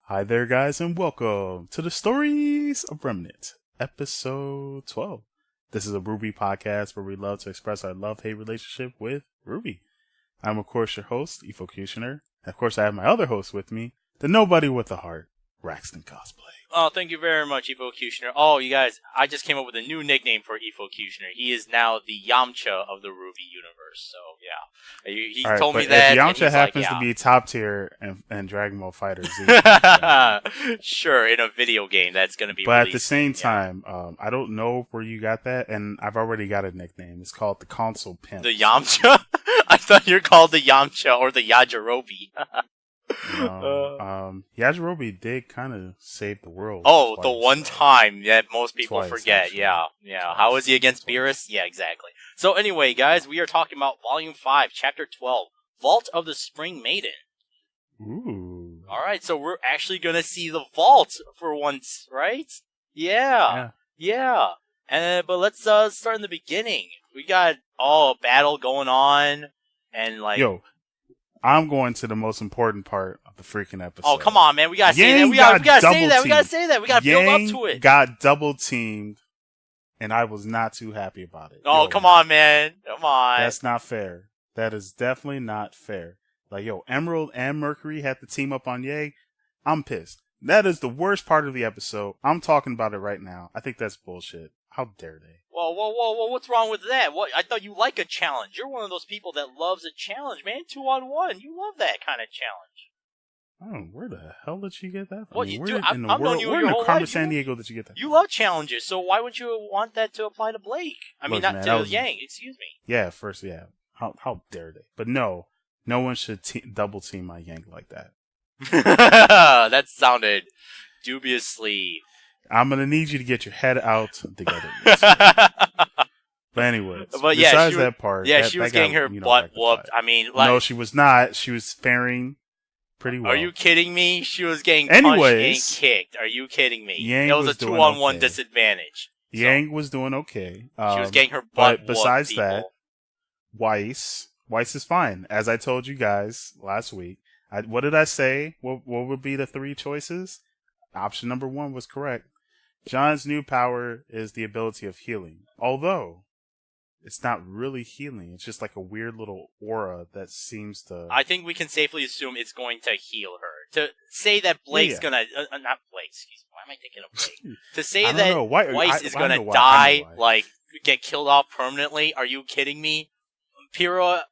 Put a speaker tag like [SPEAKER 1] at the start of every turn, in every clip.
[SPEAKER 1] Hi there, guys, and welcome to the Stories of Remnant, episode 12. This is a RWBY podcast where we love to express our love-hate relationship with RWBY. I'm, of course, your host, Efocutioner. And, of course, I have my other host with me, the nobody with a heart, WraXden Cosplay.
[SPEAKER 2] Oh, thank you very much, Efocutioner. Oh, you guys, I just came up with a new nickname for Efocutioner. He is now the Yamcha of the RWBY universe. So, yeah. He
[SPEAKER 1] right,
[SPEAKER 2] told me that.
[SPEAKER 1] If Yamcha happens to be top tier and Dragon Ball Fighter Z.
[SPEAKER 2] Sure, in a video game, that's going to be
[SPEAKER 1] But
[SPEAKER 2] released,
[SPEAKER 1] at the same time, I don't know where you got that, and I've already got a nickname. It's called the Console Pimp.
[SPEAKER 2] The Yamcha? I thought you were called the Yamcha or the Yajirobe.
[SPEAKER 1] Yajirobe did kind of save the world.
[SPEAKER 2] Oh,
[SPEAKER 1] twice,
[SPEAKER 2] the one time that most people forget.
[SPEAKER 1] Actually.
[SPEAKER 2] Yeah. How was he against Beerus? Yeah, exactly. So anyway, guys, we are talking about Volume 5, Chapter 12, Vault of the Spring Maiden.
[SPEAKER 1] Ooh.
[SPEAKER 2] Alright, so we're actually going to see the vault for once, right? Yeah. But let's start in the beginning. We got a battle going on, and
[SPEAKER 1] I'm going to the most important part of the freaking episode.
[SPEAKER 2] Oh, come on, man. We gotta say that. We gotta say that. We gotta build up to it.
[SPEAKER 1] Got double teamed, and I was not too happy about it.
[SPEAKER 2] Oh, come on, man. Come on.
[SPEAKER 1] That's not fair. That is definitely not fair. Emerald and Mercury had to team up on Yang. I'm pissed. That is the worst part of the episode. I'm talking about it right now. I think that's bullshit. How dare they?
[SPEAKER 2] Whoa, what's wrong with that? What? I thought you like a challenge. You're one of those people that loves a challenge, man. 2-on-1. You love that kind of challenge.
[SPEAKER 1] Oh, where the hell did you get that from?
[SPEAKER 2] What, I've known you
[SPEAKER 1] where
[SPEAKER 2] your
[SPEAKER 1] in the
[SPEAKER 2] whole
[SPEAKER 1] Carmen
[SPEAKER 2] life.
[SPEAKER 1] San Diego did you get that?
[SPEAKER 2] You love challenges, so why would you want that to apply to Blake? Yang, excuse me.
[SPEAKER 1] Yeah, first, yeah. How dare they? But no one should double team my Yang like that.
[SPEAKER 2] That sounded dubiously.
[SPEAKER 1] I'm gonna need you to get your head out together. But anyways, besides that part,
[SPEAKER 2] she was getting her butt whooped. I mean,
[SPEAKER 1] no, she was not. She was faring pretty well.
[SPEAKER 2] Are you kidding me? She was getting punched and kicked. Are you kidding me? It was a 2-on-1 disadvantage.
[SPEAKER 1] Yang was doing okay.
[SPEAKER 2] She was getting her butt whooped.
[SPEAKER 1] But besides that, Weiss is fine. As I told you guys last week, what did I say? What would be the 3 choices? Option number 1 was correct. John's new power is the ability of healing. Although, it's not really healing. It's just like a weird little aura that seems to...
[SPEAKER 2] I think we can safely assume it's going to heal her. To say that Blake's gonna... not Blake, excuse me. Why am I thinking of Blake? To say that Weiss is gonna die, get killed off permanently, are you kidding me? Pyrrha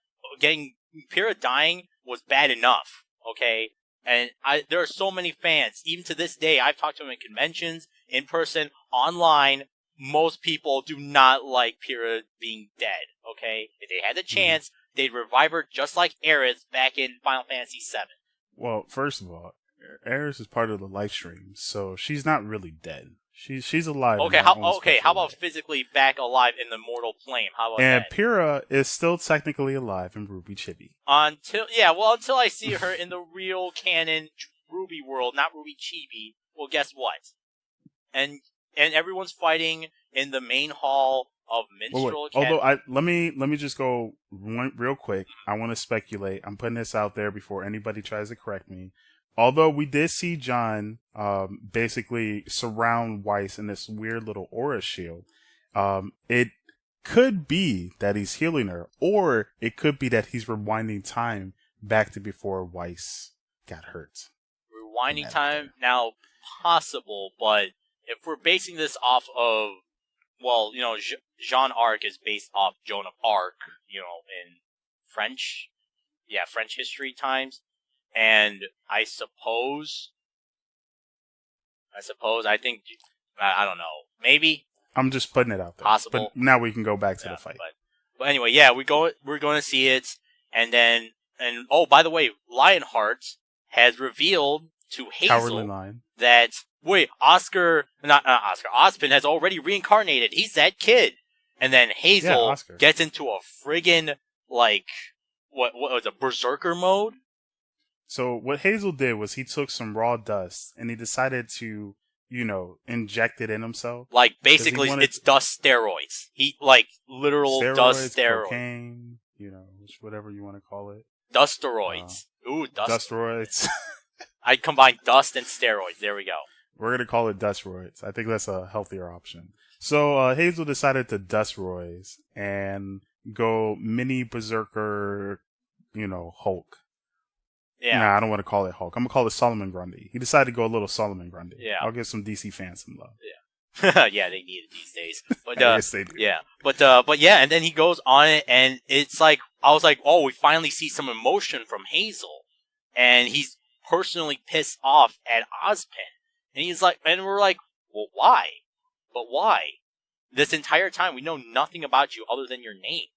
[SPEAKER 2] dying was bad enough, okay? And there are so many fans. Even to this day, I've talked to them in conventions, in person, online. Most people do not like Pyrrha being dead, okay? If they had the chance, they'd revive her just like Aerith back in Final Fantasy VII.
[SPEAKER 1] Well, first of all, Aerith is part of the live stream, so she's not really dead. She's alive.
[SPEAKER 2] Okay, how about physically back alive in the mortal plane? How about that?
[SPEAKER 1] And Pyrrha is still technically alive in RWBY Chibi.
[SPEAKER 2] Until I see her in the real canon RWBY world, not RWBY Chibi. Well, guess what? And everyone's fighting in the main hall of Minstrel Academy.
[SPEAKER 1] Although let me just go real quick. I want to speculate. I'm putting this out there before anybody tries to correct me. Although we did see John basically surround Weiss in this weird little aura shield, it could be that he's healing her, or it could be that he's rewinding time back to before Weiss got hurt.
[SPEAKER 2] Rewinding time? Now, possible, but if we're basing this off of, Jean Arc is based off Joan of Arc, in French history times. And I think, I don't know, maybe?
[SPEAKER 1] I'm just putting it out there.
[SPEAKER 2] Possible.
[SPEAKER 1] But now we can go back to the fight.
[SPEAKER 2] But anyway, we're going to see it, and by the way, Lionheart has revealed to Hazel that, Ozpin has already reincarnated. He's that kid. And then Hazel gets into a friggin', what was it, berserker mode?
[SPEAKER 1] So what Hazel did was he took some raw dust and he decided to, inject it in himself.
[SPEAKER 2] Basically, it's dust steroids. Literal dust steroids.
[SPEAKER 1] Cocaine, whatever you want to call it.
[SPEAKER 2] Dust steroids. Ooh, dust
[SPEAKER 1] steroids.
[SPEAKER 2] I combine dust and steroids. There we go.
[SPEAKER 1] We're going to call it Dustroids. I think that's a healthier option. So Hazel decided to Dustroids and go mini Berserker, Hulk.
[SPEAKER 2] Yeah.
[SPEAKER 1] Nah, I don't want to call it Hulk. I'm going to call it Solomon Grundy. He decided to go a little Solomon Grundy.
[SPEAKER 2] Yeah.
[SPEAKER 1] I'll give some DC fans some love.
[SPEAKER 2] Yeah. Yeah, they need it these days. But
[SPEAKER 1] yes, they do.
[SPEAKER 2] Yeah. But yeah, and then he goes on it, and it's like, I was like, oh, we finally see some emotion from Hazel. And he's personally pissed off at Ozpin. And he's like, and we're like, well, why? But why? This entire time, we know nothing about you other than your name.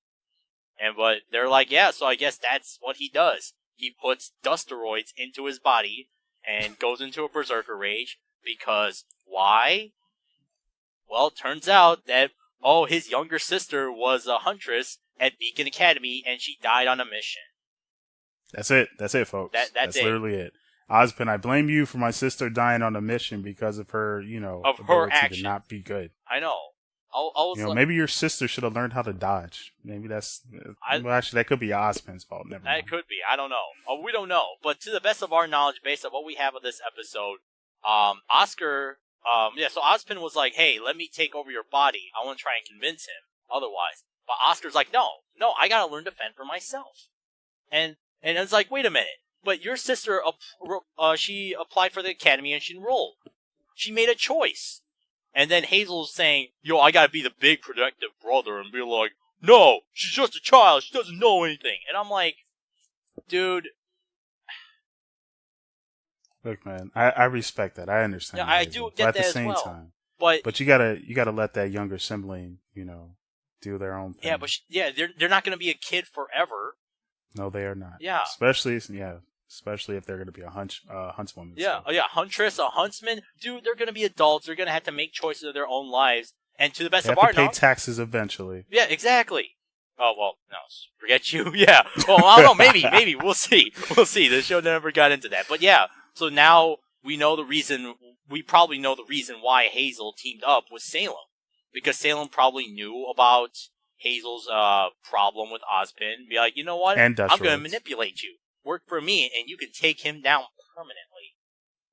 [SPEAKER 2] But they're like, yeah, so I guess that's what he does. He puts Dusteroids into his body and goes into a Berserker Rage because why? Well, it turns out that, his younger sister was a huntress at Beacon Academy and she died on a mission.
[SPEAKER 1] That's it. That's it, folks. That's literally it. Ozpin, I blame you for my sister dying on a mission because of her,
[SPEAKER 2] of her action
[SPEAKER 1] to not be good.
[SPEAKER 2] I know.
[SPEAKER 1] Maybe your sister should have learned how to dodge. Maybe that's... actually, that could be Ozpin's fault. Never mind.
[SPEAKER 2] That could be. I don't know. We don't know. But to the best of our knowledge, based on what we have of this episode, Oscar... so Ozpin was like, hey, let me take over your body. I want to try and convince him otherwise. But Oscar's like, no, I gotta learn to fend for myself. And it's like, wait a minute. But your sister, she applied for the academy and she enrolled. She made a choice. And then Hazel's saying, I gotta be the big protective brother and be like, no, she's just a child, she doesn't know anything. And I'm like, dude.
[SPEAKER 1] Look, man, I respect that. I understand.
[SPEAKER 2] Yeah, I do get that as well.
[SPEAKER 1] But at the same time, but you gotta let that younger sibling, do their own thing.
[SPEAKER 2] Yeah, they're not gonna be a kid forever.
[SPEAKER 1] No, they are not.
[SPEAKER 2] Yeah.
[SPEAKER 1] Especially if they're going to be a huntswoman.
[SPEAKER 2] Yeah, huntress, a huntsman. Dude, they're going to be adults. They're going to have to make choices of their own lives. And to the best of our knowledge...
[SPEAKER 1] They have to pay taxes eventually.
[SPEAKER 2] Yeah, exactly. Oh, well, no, forget you. Yeah. Well, I don't know. Maybe. We'll see. The show never got into that. But yeah, so now we know the reason... We probably know the reason why Hazel teamed up with Salem. Because Salem probably knew about Hazel's problem with Ozpin. Be like, you know what? I'm going to manipulate you. Work for me, and you can take him down permanently.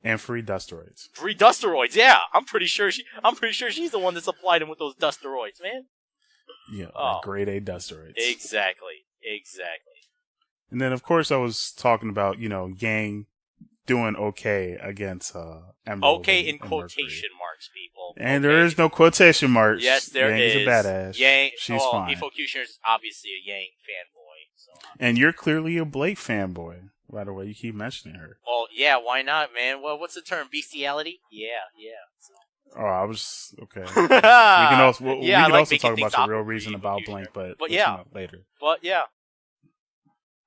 [SPEAKER 1] And free Dusteroids.
[SPEAKER 2] Free Dusteroids, yeah. I'm pretty sure she's the one that supplied him with those Dusteroids, man.
[SPEAKER 1] Yeah, grade A Dusteroids.
[SPEAKER 2] Exactly.
[SPEAKER 1] And then, of course, I was talking about, Yang doing okay against Emerald.
[SPEAKER 2] Okay in quotation marks, people.
[SPEAKER 1] And there is no quotation marks.
[SPEAKER 2] Yes, there is.
[SPEAKER 1] Yang is a badass.
[SPEAKER 2] Yang,
[SPEAKER 1] she's fine.
[SPEAKER 2] Efocutioner is obviously a Yang fanboy. So.
[SPEAKER 1] And you're clearly a Blake fanboy. By the way, you keep mentioning her.
[SPEAKER 2] Well, yeah, why not, man? Well, what's the term? Bestiality? Yeah. So.
[SPEAKER 1] Oh, I was... Okay. we can also talk about the real reason about Blake, but later.
[SPEAKER 2] But yeah.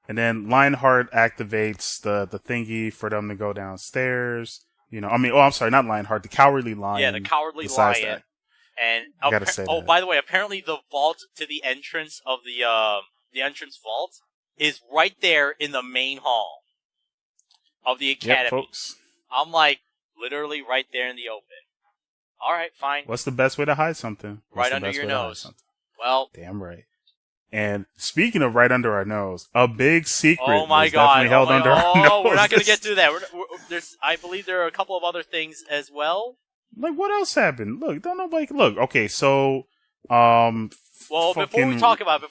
[SPEAKER 1] And then Lionheart activates the thingy for them to go downstairs. I'm sorry, not Lionheart, the Cowardly Lion.
[SPEAKER 2] Yeah, the Cowardly Lion.
[SPEAKER 1] That.
[SPEAKER 2] And
[SPEAKER 1] I gotta say that.
[SPEAKER 2] By the way, apparently the vault to the entrance of the entrance vault is right there in the main hall of the academy.
[SPEAKER 1] Yep, folks.
[SPEAKER 2] I'm like literally right there in the open. All right, fine.
[SPEAKER 1] What's the best way to hide something?
[SPEAKER 2] Right under your nose. Well,
[SPEAKER 1] damn right. And speaking of right under our nose, a big secret
[SPEAKER 2] definitely
[SPEAKER 1] held under our nose.
[SPEAKER 2] We're not going to get to that. I believe there are a couple of other things as well.
[SPEAKER 1] Like, what else happened? Look, okay, so,
[SPEAKER 2] before we talk about it,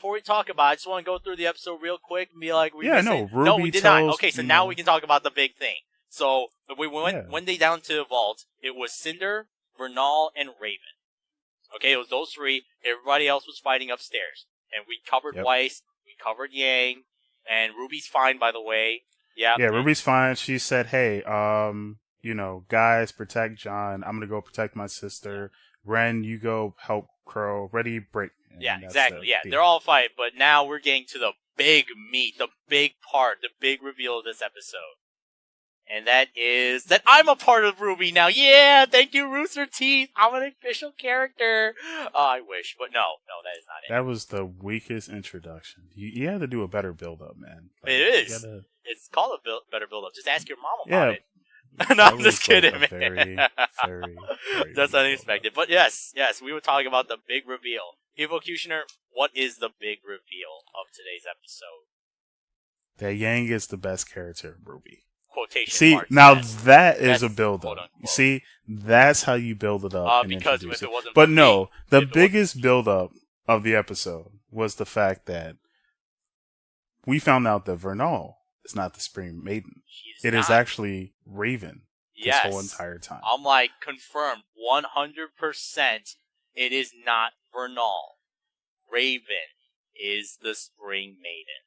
[SPEAKER 2] I just want to go through the episode real quick and be like,
[SPEAKER 1] RWBY
[SPEAKER 2] we did not. Okay, so now we can talk about the big thing. So, when they down to the vault, it was Cinder, Vernal, and Raven. Okay, it was those three. Everybody else was fighting upstairs. And we covered Weiss, we covered Yang, and Ruby's fine, by the way. Yeah,
[SPEAKER 1] Ruby's fine. She said, hey, guys, protect John. I'm going to go protect my sister. Ren, you go help Crow. Ready, break.
[SPEAKER 2] Yeah, exactly. They're all fine. But now we're getting to the big meat, the big part, the big reveal of this episode. And that is that I'm a part of RWBY now. Yeah, thank you, Rooster Teeth. I'm an official character. I wish, but no, that is not it.
[SPEAKER 1] That was the weakest introduction. You had to do a better build-up, man.
[SPEAKER 2] It is. It's called a better build-up. Just ask your mom about it. No, I'm just kidding, man.
[SPEAKER 1] Very, very
[SPEAKER 2] that's unexpected. But yes, we were talking about the big reveal. Efocutioner, what is the big reveal of today's episode?
[SPEAKER 1] That Yang is the best character of RWBY.
[SPEAKER 2] quotation
[SPEAKER 1] See,
[SPEAKER 2] marks.
[SPEAKER 1] now that is a build-up. See, that's how you build it up.
[SPEAKER 2] Because if it wasn't
[SPEAKER 1] but no, the biggest build-up of the episode was the fact that we found out that Vernal is not the Spring Maiden. It is actually Raven this whole entire time.
[SPEAKER 2] I'm like, confirmed, 100%. It is not Vernal. Raven is the Spring Maiden.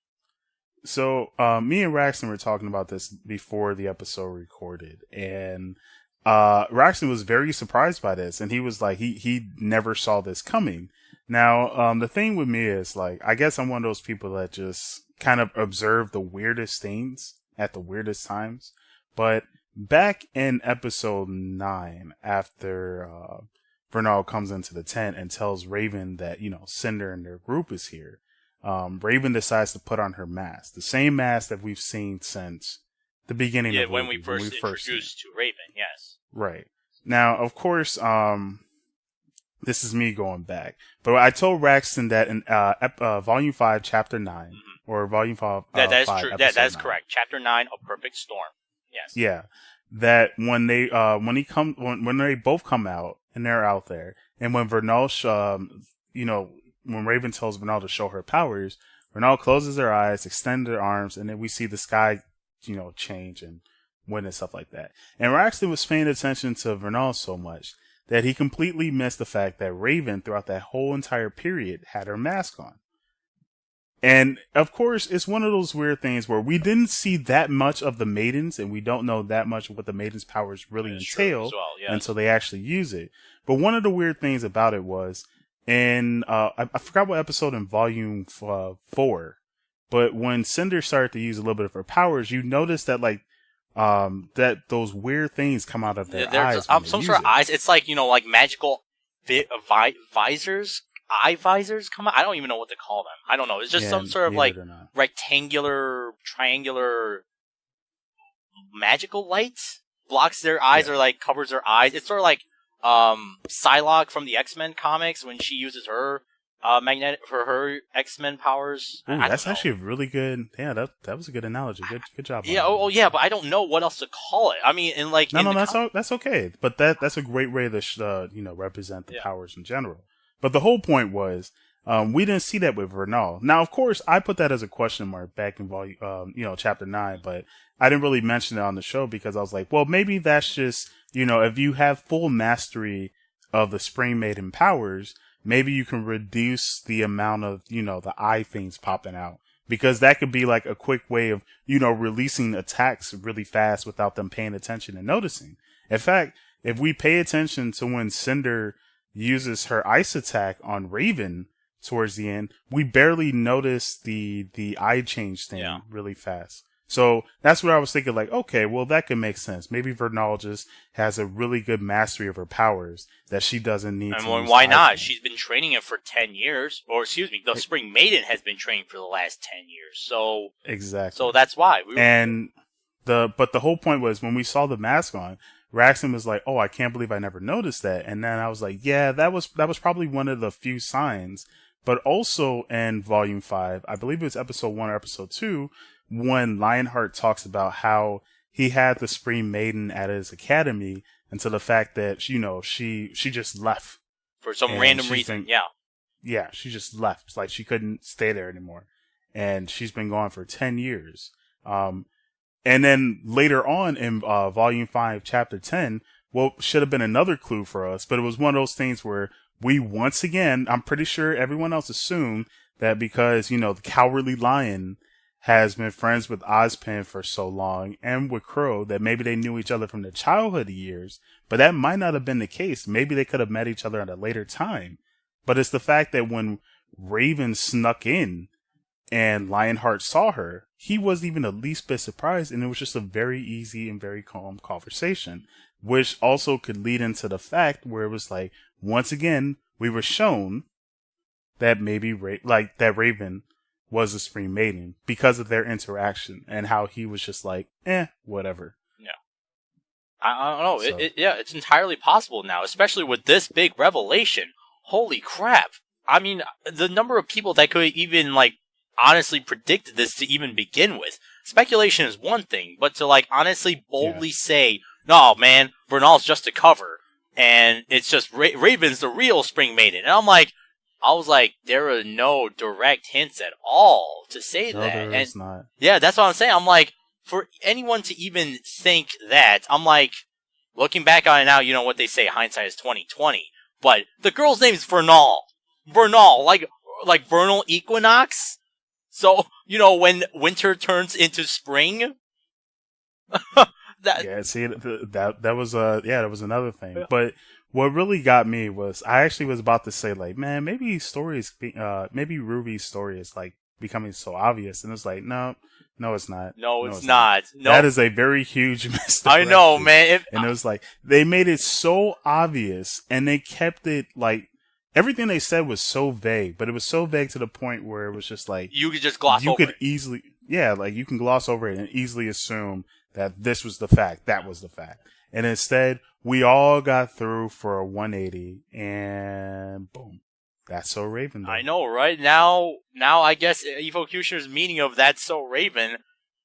[SPEAKER 1] So, me and WraXden were talking about this before the episode recorded, and WraXden was very surprised by this, and he was like, he never saw this coming. Now, the thing with me is, like, I guess I'm one of those people that just kind of observe the weirdest things at the weirdest times, but back in episode 9, after Vernal comes into the tent and tells Raven that, Cinder and their group is here, Raven decides to put on her mask, the same mask that we've seen since the beginning of the movie.
[SPEAKER 2] When we first introduced to Raven, yes.
[SPEAKER 1] Right. Now, of course, this is me going back, but I told WraXden that in Volume 5, Chapter 9, or Volume 5,
[SPEAKER 2] that is
[SPEAKER 1] 5,
[SPEAKER 2] true.
[SPEAKER 1] Episode
[SPEAKER 2] That is
[SPEAKER 1] 9.
[SPEAKER 2] correct. Chapter 9, A Perfect Storm. Yes.
[SPEAKER 1] Yeah. That when they when they both come out and they're out there, and when Vernal when Raven tells Vernal to show her powers, Vernal closes her eyes, extends her arms, and then we see the sky, change and wind and stuff like that. And WraXden was paying attention to Vernal so much that he completely missed the fact that Raven, throughout that whole entire period, had her mask on. And, of course, it's one of those weird things where we didn't see that much of the Maidens, and we don't know that much of what the Maidens' powers really entail until they actually use it. But one of the weird things about it was, I forgot what episode in Volume 4, but when Cinder started to use a little bit of her powers, you notice that, like, that those weird things come out of their eyes.
[SPEAKER 2] Some sort of eyes. It's like, like magical visors. Eye visors come out. I don't even know what to call them. I don't know. It's just some sort of like rectangular, triangular, magical light blocks their eyes or like covers their eyes. It's sort of like Psylocke from the X-Men comics when she uses her magnetic for her X-Men powers.
[SPEAKER 1] Ooh, that's actually a really good. Yeah, that was a good analogy. Good job.
[SPEAKER 2] Yeah. Yeah, but I don't know what else to call it. I mean,
[SPEAKER 1] that's okay. But that's a great way to represent the powers in general. But the whole point was, we didn't see that with Vernal. Now, of course, I put that as a question mark back in volume, Chapter 9, but I didn't really mention it on the show because I was like, well, maybe that's just, if you have full mastery of the Spring Maiden powers, maybe you can reduce the amount of, the eye things popping out. Because that could be like a quick way of, releasing attacks really fast without them paying attention and noticing. In fact, if we pay attention to when Cinder uses her ice attack on Raven towards the end, we barely notice the eye change thing really fast. So that's what I was thinking, like, okay, well, that could make sense. Maybe Vernal just has a really good mastery of her powers that she doesn't need to use.
[SPEAKER 2] Why not? She's been training it for 10 years. Or, excuse me, the Spring Maiden has been training for the last 10 years. So exactly. So that's why.
[SPEAKER 1] But the whole point was when we saw the mask on, WraXden was like, "Oh, I can't believe I never noticed that." And then I was like, "Yeah, that was probably one of the few signs." But also in Volume 5, I believe it was Episode 1 or Episode 2, when Lionheart talks about how he had the Spring Maiden at his academy until the fact that she just left
[SPEAKER 2] for some random reason.
[SPEAKER 1] Yeah, she just left. It's like she couldn't stay there anymore, and she's been gone for 10 years. And then later on in Volume 5, Chapter 10, should have been another clue for us, but it was one of those things where we once again, I'm pretty sure everyone else assumed that because, the Cowardly Lion has been friends with Ozpin for so long and with Crow that maybe they knew each other from their childhood years, but that might not have been the case. Maybe they could have met each other at a later time. But it's the fact that when Raven snuck in and Lionheart saw her, he wasn't even the least bit surprised, and it was just a very easy and very calm conversation, which also could lead into the fact where it was like, once again, we were shown that maybe that Raven was a Spring Maiden because of their interaction and how he was just like, whatever.
[SPEAKER 2] Yeah. I don't know. So. It's entirely possible now, especially with this big revelation. Holy crap. I mean, the number of people that could even, honestly predicted this to even begin with. speculation is one thing, but to like honestly boldly say, no, man, Vernal's just a cover, and it's just Raven's the real Spring Maiden. And I was like, there are no direct hints at all to say that.
[SPEAKER 1] No, there is not.
[SPEAKER 2] Yeah, that's what I'm saying. I'm like, for anyone to even think that, I'm like, looking back on it now, you know what they say, hindsight is 20/20. But the girl's name is Vernal. Vernal, like vernal equinox. So, you know, when winter turns into spring.
[SPEAKER 1] that was another thing. Yeah. But what really got me was I actually was about to say, like, man, maybe RWBY's story is like becoming so obvious, and it's like, no, it's not.
[SPEAKER 2] No, it's not. No.
[SPEAKER 1] That is a very huge misdirection.
[SPEAKER 2] I know, man.
[SPEAKER 1] And it was like they made it so obvious, and they kept it like everything they said was so vague, but it was so vague to the point where it was just like
[SPEAKER 2] you could just gloss over it.
[SPEAKER 1] You could easily, like you can gloss over it and easily assume that this was the fact, that was the fact. And instead, we all got through for a 180, and boom. That's so Raven, though.
[SPEAKER 2] I know, right? Now I guess Efocutioner's meaning of That's So Raven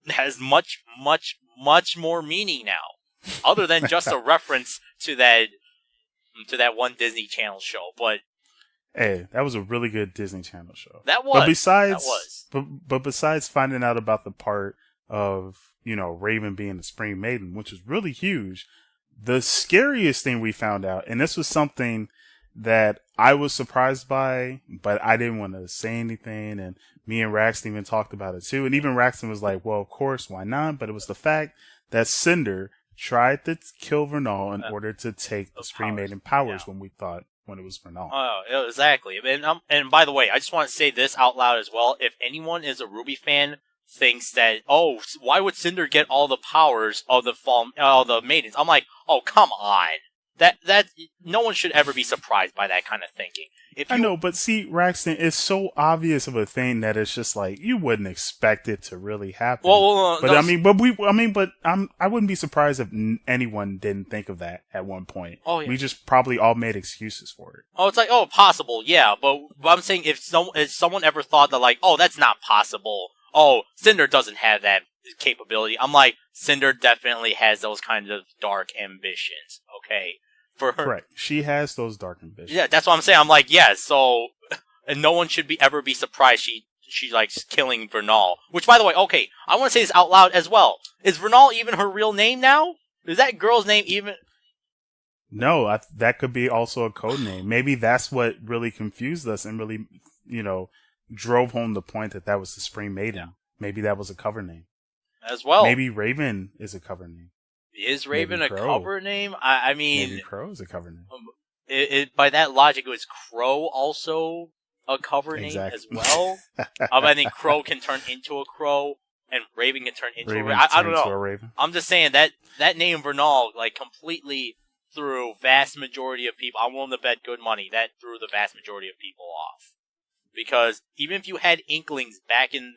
[SPEAKER 2] has much, much, much more meaning now. Other than just a reference to that one Disney Channel show. But
[SPEAKER 1] hey, that was a really good Disney Channel show.
[SPEAKER 2] That was.
[SPEAKER 1] But besides finding out about the part of, you know, Raven being the Spring Maiden, which is really huge, the scariest thing we found out, and this was something that I was surprised by, but I didn't want to say anything, and me and WraXden even talked about it too, and even WraXden was like, well, of course, why not? But it was the fact that Cinder tried to kill Vernal in order to take the Spring Maiden powers when it was Vernal.
[SPEAKER 2] Oh, exactly. And by the way, I just want to say this out loud as well. If anyone is a RWBY fan thinks that, oh, why would Cinder get all the powers of the Maidens? I'm like, oh, come on. That no one should ever be surprised by that kind of thinking.
[SPEAKER 1] I know, but see, WraXden, it's so obvious of a thing that it's just like you wouldn't expect it to really happen. I wouldn't be surprised if anyone didn't think of that at one point.
[SPEAKER 2] Oh, yeah.
[SPEAKER 1] We just probably all made excuses for it.
[SPEAKER 2] Oh, it's like, oh, possible, yeah, but I'm saying if someone ever thought that, like, oh, that's not possible. Oh, Cinder doesn't have that capability. I'm like, Cinder definitely has those kinds of dark ambitions. Okay. For her.
[SPEAKER 1] Correct. She has those dark ambitions.
[SPEAKER 2] Yeah, that's what I'm saying. I'm like, yeah, so, and no one should ever be surprised she likes killing Vernal. Which, by the way, okay, I want to say this out loud as well. Is Vernal even her real name now? Is that girl's name even?
[SPEAKER 1] No, that could be also a code name. Maybe that's what really confused us and really, you know, drove home the point that was the Spring Maiden. Yeah. Maybe that was a cover name.
[SPEAKER 2] As well.
[SPEAKER 1] Maybe Raven is a cover name.
[SPEAKER 2] Is Raven a cover name? I mean...
[SPEAKER 1] Maybe Crow is a cover name.
[SPEAKER 2] By that logic, was Crow also a cover name as well? I think Crow can turn into a Crow, and Raven can turn into a Raven. I don't know. I'm just saying that name Vernal, like, completely threw vast majority of people... I'm willing to bet good money that threw the vast majority of people off. Because even if you had inklings back in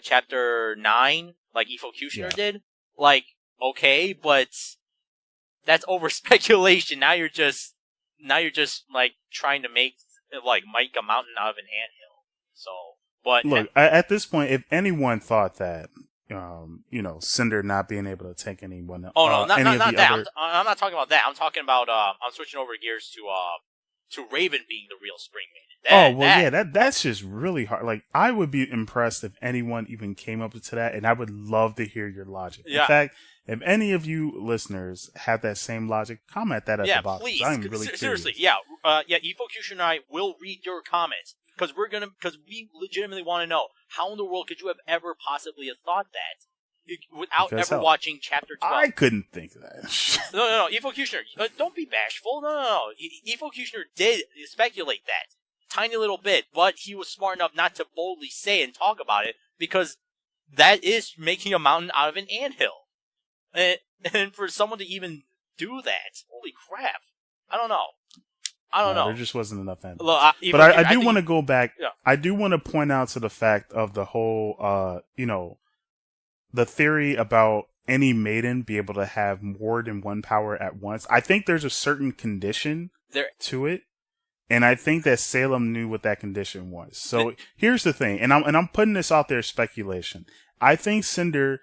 [SPEAKER 2] chapter 9, like Efocutioner did, like, okay, but that's over speculation. Now you're just like trying to make a mountain out of an anthill. So, but
[SPEAKER 1] look, at this point, if anyone thought that, you know, Cinder not being able to take anyone.
[SPEAKER 2] Oh no, not that. I'm not talking about that. I'm talking about. I'm switching over gears to Raven being the real Spring Maiden.
[SPEAKER 1] That's just really hard. Like, I would be impressed if anyone even came up to that, and I would love to hear your logic. Yeah. In fact, if any of you listeners have that same logic, comment that at the bottom.
[SPEAKER 2] Please.
[SPEAKER 1] I'm really
[SPEAKER 2] seriously,
[SPEAKER 1] curious.
[SPEAKER 2] Efocutioner and I will read your comments because we legitimately want to know how in the world could you have ever possibly have thought that without ever watching chapter 12.
[SPEAKER 1] I couldn't think of that.
[SPEAKER 2] No, Efocutioner, don't be bashful. No. Efocutioner did speculate that tiny little bit, but he was smart enough not to boldly say and talk about it because that is making a mountain out of an anthill. And for someone to even do that, holy crap! I don't know.
[SPEAKER 1] There just wasn't enough anthill. But I do want to go back. Yeah. I do want to point out to the fact of the whole, the theory about any maiden be able to have more than one power at once. I think there's a certain condition to it And I think that Salem knew what that condition was. So here's the thing, and I'm putting this out there speculation. I think Cinder,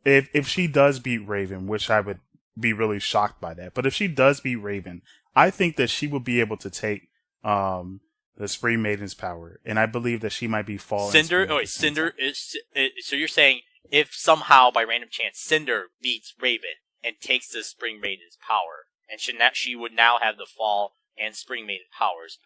[SPEAKER 1] if she does beat Raven, which I would be really shocked by that, but if she does beat Raven, I think that she will be able to take the Spring Maiden's power, and I believe that she might be falling.
[SPEAKER 2] Cinder. Oh wait, Cinder is. So you're saying if somehow by random chance Cinder beats Raven and takes the Spring Maiden's power, and she would now have the Fall and Spring Maiden powers,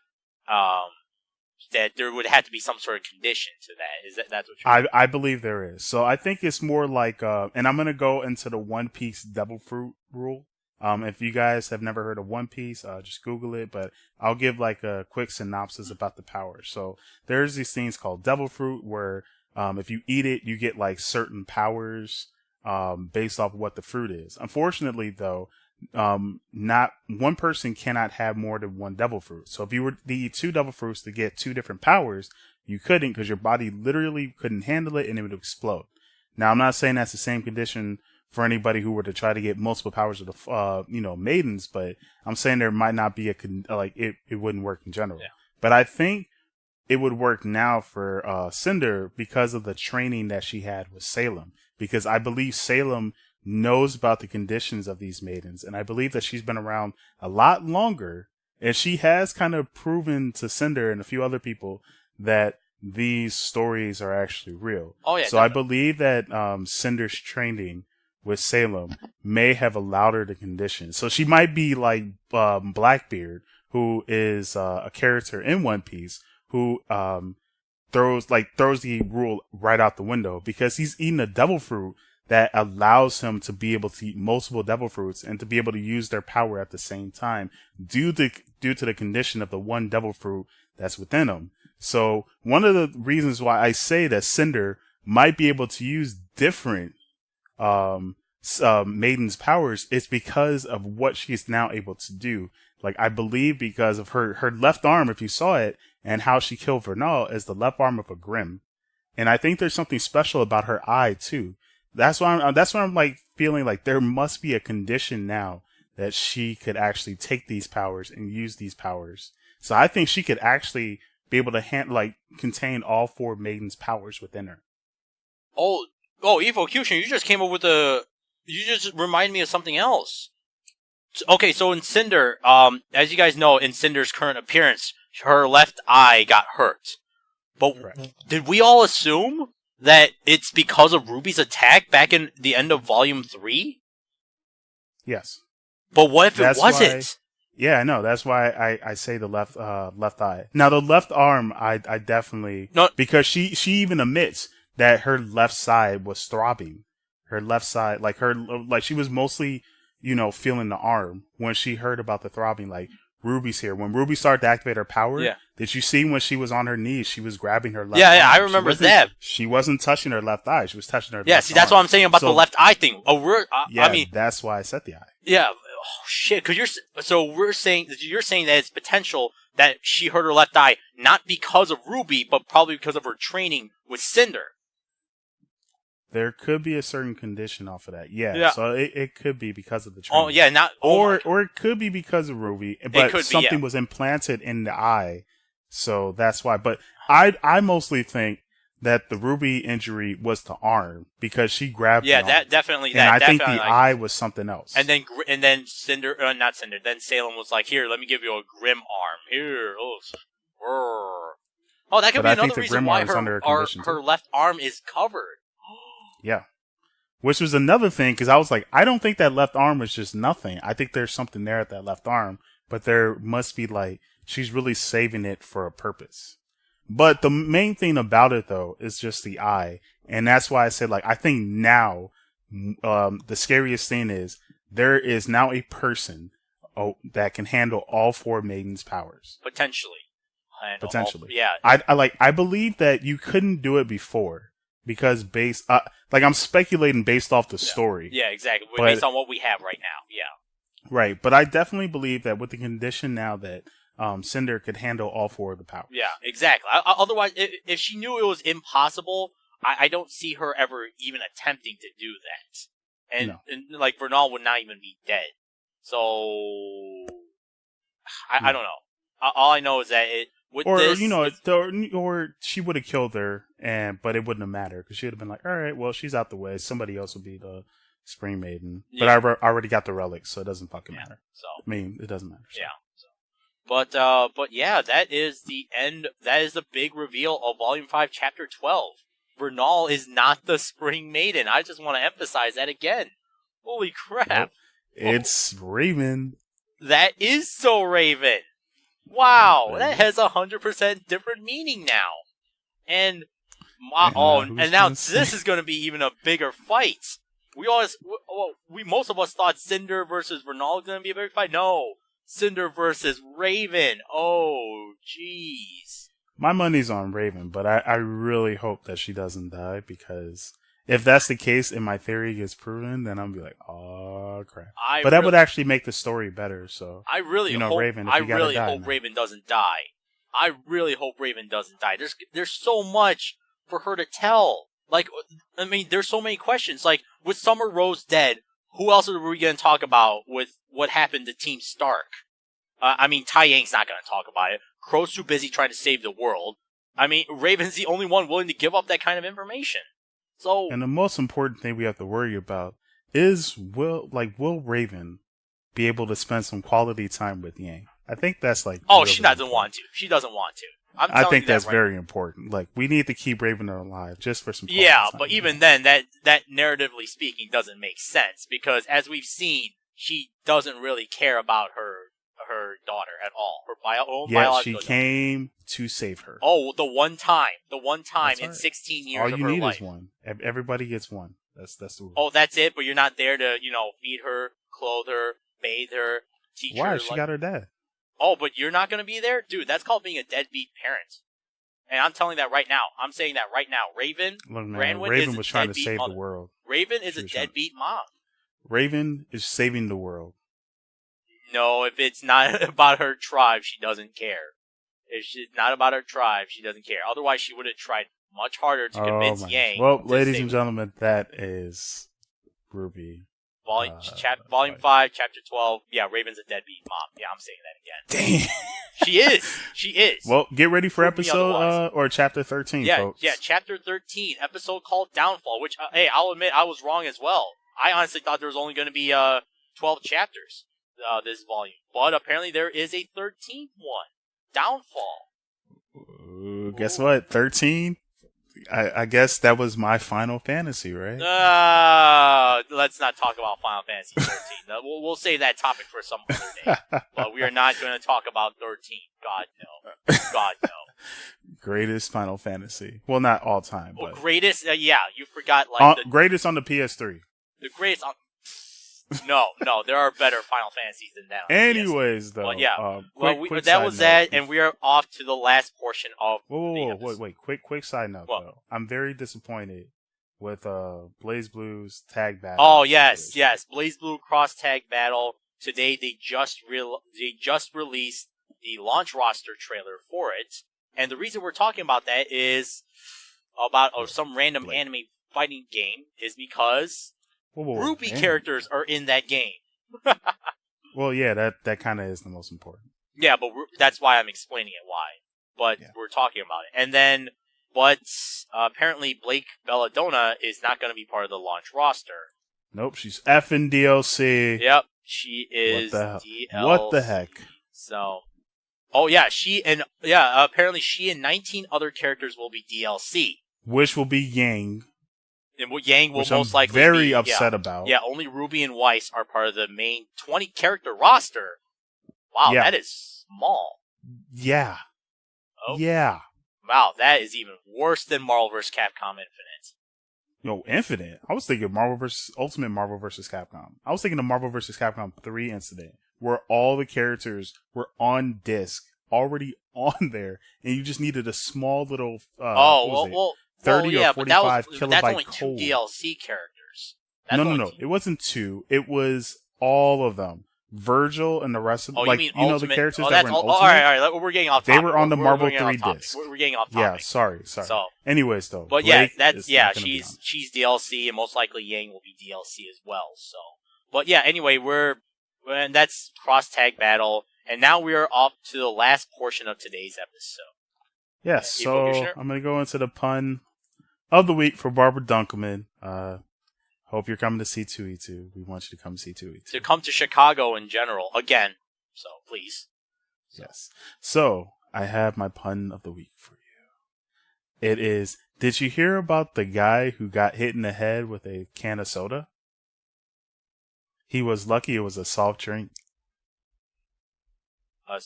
[SPEAKER 2] that there would have to be some sort of condition to that. That's what you're saying?
[SPEAKER 1] I believe there is. So I think it's more like, and I'm gonna go into the One Piece Devil Fruit rule. If you guys have never heard of One Piece, just Google it, but I'll give like a quick synopsis about the power. So there's these things called Devil Fruit where, if you eat it, you get like certain powers, based off of what the fruit is. Unfortunately though, not one person cannot have more than one devil fruit. So if you were to eat 2 devil fruits to get 2 different powers, you couldn't, because your body literally couldn't handle it and it would explode. Now, I'm not saying that's the same condition for anybody who were to try to get multiple powers of the, maidens, but I'm saying there might not be it wouldn't work in general.
[SPEAKER 2] Yeah.
[SPEAKER 1] But I think it would work now for Cinder because of the training that she had with Salem, because I believe Salem knows about the conditions of these maidens, and I believe that she's been around a lot longer, and she has kind of proven to Cinder and a few other people that these stories are actually real.
[SPEAKER 2] Oh yeah.
[SPEAKER 1] So definitely. I believe that Cinder's training with Salem may have allowed her to condition. So she might be like Blackbeard, who is a character in One Piece who throws the rule right out the window, because he's eating a devil fruit that allows him to be able to eat multiple devil fruits and to be able to use their power at the same time due to the condition of the one devil fruit that's within him. So one of the reasons why I say that Cinder might be able to use different Maiden's powers is because of what she's now able to do. Like, I believe because of her left arm, if you saw it, and how she killed Vernal, is the left arm of a Grimm. And I think there's something special about her eye too. That's why I'm like feeling like there must be a condition now that she could actually take these powers and use these powers. So I think she could actually be able to contain all 4 Maiden's powers within her.
[SPEAKER 2] Oh, Efocutioner, you just came up with you just reminded me of something else. Okay, so in Cinder, as you guys know, in Cinder's current appearance, her left eye got hurt. But Did we all assume that it's because of Ruby's attack back in the end of Volume 3?
[SPEAKER 1] Yes.
[SPEAKER 2] But what if it wasn't?
[SPEAKER 1] Yeah, I know. That's why I say the left eye. Now, the left arm, I definitely... No. Because she even admits that her left side was throbbing. Her left side, she was mostly, feeling the arm when she heard about the throbbing, like, Ruby's here. When Ruby started to activate her power, did you see when she was on her knees, she was grabbing her left arm?
[SPEAKER 2] Yeah, I remember that.
[SPEAKER 1] She wasn't touching her left eye. She was touching her left
[SPEAKER 2] Yeah, see, that's what I'm saying about the left eye thing.
[SPEAKER 1] That's why I said the eye.
[SPEAKER 2] Yeah, shit, because you're saying that it's potential that she hurt her left eye, not because of Ruby, but probably because of her training with Cinder.
[SPEAKER 1] There could be a certain condition off of that. Yeah. So it could be because of the training.
[SPEAKER 2] Oh, yeah,
[SPEAKER 1] or it could be because of Ruby, but something was implanted in the eye. So that's why. But I mostly think that the Ruby injury was the arm, because she grabbed the arm.
[SPEAKER 2] That definitely.
[SPEAKER 1] And I think the eye was something else.
[SPEAKER 2] And then Cinder, not Cinder, then Salem was like, "Here, let me give you a Grimm arm. Here, that could be another reason why her left arm is covered."
[SPEAKER 1] Yeah. Which was another thing, because I was like, I don't think that left arm was just nothing. I think there's something there at that left arm, but there must be she's really saving it for a purpose. But the main thing about it, though, is just the eye. And that's why I said, I think now, the scariest thing is there is now a person that can handle all 4 Maiden's powers.
[SPEAKER 2] Potentially.
[SPEAKER 1] I believe that you couldn't do it before. Because I'm speculating based off the story.
[SPEAKER 2] Yeah, exactly. Based on what we have right now. Yeah.
[SPEAKER 1] Right, but I definitely believe that with the condition now that Cinder could handle all 4 of the powers.
[SPEAKER 2] Yeah, exactly. Otherwise, if she knew it was impossible, I don't see her ever even attempting to do that. And Vernal would not even be dead. So I don't know. All I know is that
[SPEAKER 1] or she would have killed her, but it wouldn't have mattered because she would have been like, all right, well, she's out the way. Somebody else will be the Spring Maiden. Yeah. But I already got the relics, so it doesn't fucking matter. So I mean, it doesn't matter. So.
[SPEAKER 2] Yeah. But yeah, that is the end. That is the big reveal of Volume 5, Chapter 12. Vernal is not the Spring Maiden. I just want to emphasize that again. Holy crap. Nope.
[SPEAKER 1] It's Raven.
[SPEAKER 2] That is so Raven. Wow, that has 100% different meaning now. And now this is going to be even a bigger fight. Most of us thought Cinder versus Vernal was going to be a bigger fight. No, Cinder versus Raven. Oh, jeez.
[SPEAKER 1] My money's on Raven, but I really hope that she doesn't die, because if that's the case and my theory gets proven, then I'm going to be like, oh, crap. That would actually make the story better. So
[SPEAKER 2] I really hope Raven, Raven doesn't die. I really hope Raven doesn't die. There's so much for her to tell. Like, I mean, there's so many questions. Like, with Summer Rose dead, who else are we going to talk about with what happened to Team Stark? I mean, Tai Yang's not going to talk about it. Crow's too busy trying to save the world. I mean, Raven's the only one willing to give up that kind of information. So,
[SPEAKER 1] and the most important thing we have to worry about is will Raven be able to spend some quality time with Yang? I think that's like...
[SPEAKER 2] Oh, she doesn't want to. She doesn't want to.
[SPEAKER 1] I think that's very important. Like, we need to keep Raven alive just for some quality time.
[SPEAKER 2] But even then, that narratively speaking doesn't make sense, because as we've seen, she doesn't really care about her daughter at all. Her biological daughter.
[SPEAKER 1] She came to save her.
[SPEAKER 2] Oh, the one time in 16 years of her life. All you need
[SPEAKER 1] is one. Everybody gets one. That's the rule.
[SPEAKER 2] Oh, that's it? But you're not there to, feed her, clothe her, bathe her, teach her.
[SPEAKER 1] Why? She got her dad.
[SPEAKER 2] Oh, but you're not going to be there? Dude, that's called being a deadbeat parent. And I'm telling that right now. I'm saying that right now. Raven
[SPEAKER 1] was trying to save the world.
[SPEAKER 2] Raven is a deadbeat mom.
[SPEAKER 1] Raven is saving the world.
[SPEAKER 2] No, if it's not about her tribe, she doesn't care. If it's not about her tribe, she doesn't care. Otherwise, she would have tried much harder to convince Yang.
[SPEAKER 1] Well, ladies and gentlemen, that is RWBY.
[SPEAKER 2] Volume 5, Chapter 12. Yeah, Raven's a deadbeat mom. Yeah, I'm saying that again.
[SPEAKER 1] Damn. She is. Well, get ready for episode or Chapter 13, folks. Yeah,
[SPEAKER 2] Chapter 13, episode called Downfall, which, hey, I'll admit I was wrong as well. I honestly thought there was only going to be 12 chapters this volume. But apparently there is a 13th one. Downfall.
[SPEAKER 1] Guess what? 13? I guess that was my Final Fantasy, right?
[SPEAKER 2] Let's not talk about Final Fantasy 13. We'll save that topic for some other day. But we are not going to talk about 13. God, no. God, no.
[SPEAKER 1] Greatest Final Fantasy. Well, not all time.
[SPEAKER 2] Well,
[SPEAKER 1] but
[SPEAKER 2] greatest? Yeah, you forgot. Like
[SPEAKER 1] greatest on the PS3.
[SPEAKER 2] The greatest on... No, there are better Final Fantasies than that.
[SPEAKER 1] Anyways, though.
[SPEAKER 2] But yeah. Quick that was that, and we are off to the last portion of
[SPEAKER 1] Wait. Quick side note, though. I'm very disappointed with BlazBlue's tag battle.
[SPEAKER 2] Oh, yes. BlazBlue cross tag battle. Today, they just released the launch roster trailer for it. And the reason we're talking about that is about some random anime fighting game is because... RWBY characters are in that game.
[SPEAKER 1] Well, yeah, that kind of is the most important.
[SPEAKER 2] Yeah, but that's why I'm explaining it why. But we're talking about it. And then, apparently Blake Belladonna is not going to be part of the launch roster.
[SPEAKER 1] Nope, she's effing DLC.
[SPEAKER 2] Yep, she is DLC.
[SPEAKER 1] What the heck?
[SPEAKER 2] So, apparently she and 19 other characters will be DLC.
[SPEAKER 1] Which will be Yang.
[SPEAKER 2] And Yang will most likely be
[SPEAKER 1] very upset about.
[SPEAKER 2] Yeah, only RWBY and Weiss are part of the main 20-character roster. Wow, that is small.
[SPEAKER 1] Yeah.
[SPEAKER 2] Oh.
[SPEAKER 1] Yeah.
[SPEAKER 2] Wow, that is even worse than Marvel vs. Capcom Infinite.
[SPEAKER 1] No, Infinite? I was thinking Ultimate Marvel vs. Capcom. I was thinking of Marvel vs. Capcom 3 Incident, where all the characters were on disc, already on there, and you just needed a small little... 30 or 45 kilobyte
[SPEAKER 2] that's only
[SPEAKER 1] code.
[SPEAKER 2] 2 DLC characters.
[SPEAKER 1] No. It wasn't 2. It was all of them. Virgil and the rest of them.
[SPEAKER 2] You mean
[SPEAKER 1] the characters that were in Ultimate?
[SPEAKER 2] All right. We're getting off topic.
[SPEAKER 1] They were on the Marvel 3 disc.
[SPEAKER 2] We're getting off topic.
[SPEAKER 1] Yeah, sorry.
[SPEAKER 2] So,
[SPEAKER 1] anyways, though.
[SPEAKER 2] But she's DLC, and most likely Yang will be DLC as well. So, but yeah, anyway, and that's cross tag battle. And now we are off to the last portion of today's episode.
[SPEAKER 1] Yes, so I'm going to go into the pun of the week for Barbara Dunkelman. Hope you're coming to C2E2. We want you to come to C2E2.
[SPEAKER 2] To come to Chicago in general, again. So, please.
[SPEAKER 1] Yes. So, I have my pun of the week for you. It is, did you hear about the guy who got hit in the head with a can of soda? He was lucky it was a soft drink.
[SPEAKER 2] A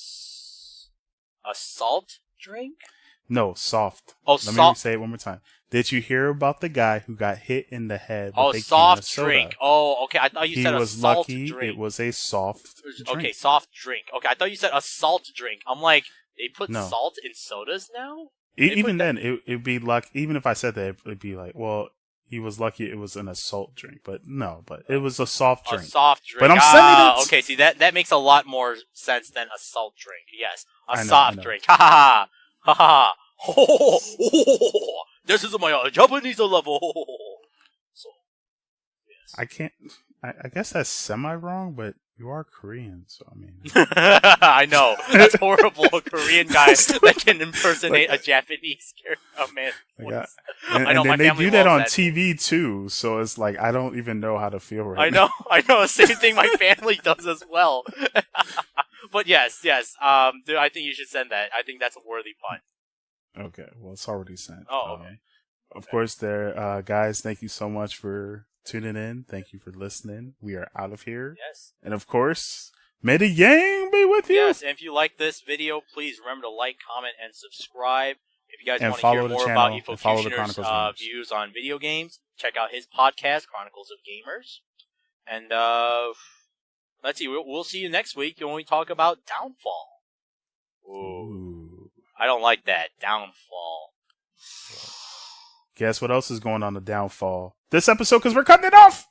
[SPEAKER 2] salt drink?
[SPEAKER 1] No, soft.
[SPEAKER 2] Oh,
[SPEAKER 1] Let me say it one more time. Did you hear about the guy who got hit in the head with a
[SPEAKER 2] soft
[SPEAKER 1] can of
[SPEAKER 2] drink.
[SPEAKER 1] soda?
[SPEAKER 2] Oh, okay. I thought you said a salt drink.
[SPEAKER 1] He was lucky it was a soft drink.
[SPEAKER 2] Okay, soft drink. Okay, I thought you said a salt drink. I'm like, they put
[SPEAKER 1] No.
[SPEAKER 2] salt in sodas now?
[SPEAKER 1] Even then, it'd be like, even if I said that, it'd be like, well, he was lucky it was an assault drink. But no, but it was a soft drink.
[SPEAKER 2] A soft drink.
[SPEAKER 1] But I'm saying it.
[SPEAKER 2] Okay, see, that makes a lot more sense than a salt drink. Yes, soft drink. Ha ha ha ha. This is my Japanese level. So, yes.
[SPEAKER 1] I can't. I guess that's semi-wrong, but you are Korean, so I mean.
[SPEAKER 2] I know. That's horrible. A Korean guy that can impersonate a Japanese character. Oh, man.
[SPEAKER 1] And then they do that on TV, too, so it's like, I don't even know how to feel right now.
[SPEAKER 2] I know. Same thing my family does as well. But yes. I think you should send that. I think that's a worthy pun.
[SPEAKER 1] Okay, well, it's already sent.
[SPEAKER 2] Oh, okay.
[SPEAKER 1] Of course, guys, thank you so much for tuning in. Thank you for listening. We are out of here.
[SPEAKER 2] Yes.
[SPEAKER 1] And of course, may the yang be with you.
[SPEAKER 2] Yes, and if you like this video, please remember to like, comment, and subscribe. If you guys want to hear more about Efocutioner's views on video games, check out his podcast, Chronicles of Gamers. And let's see, we'll see you next week when we talk about Downfall. Ooh. I don't like that. Downfall.
[SPEAKER 1] Guess what else is going on the Downfall this episode, because we're cutting it off?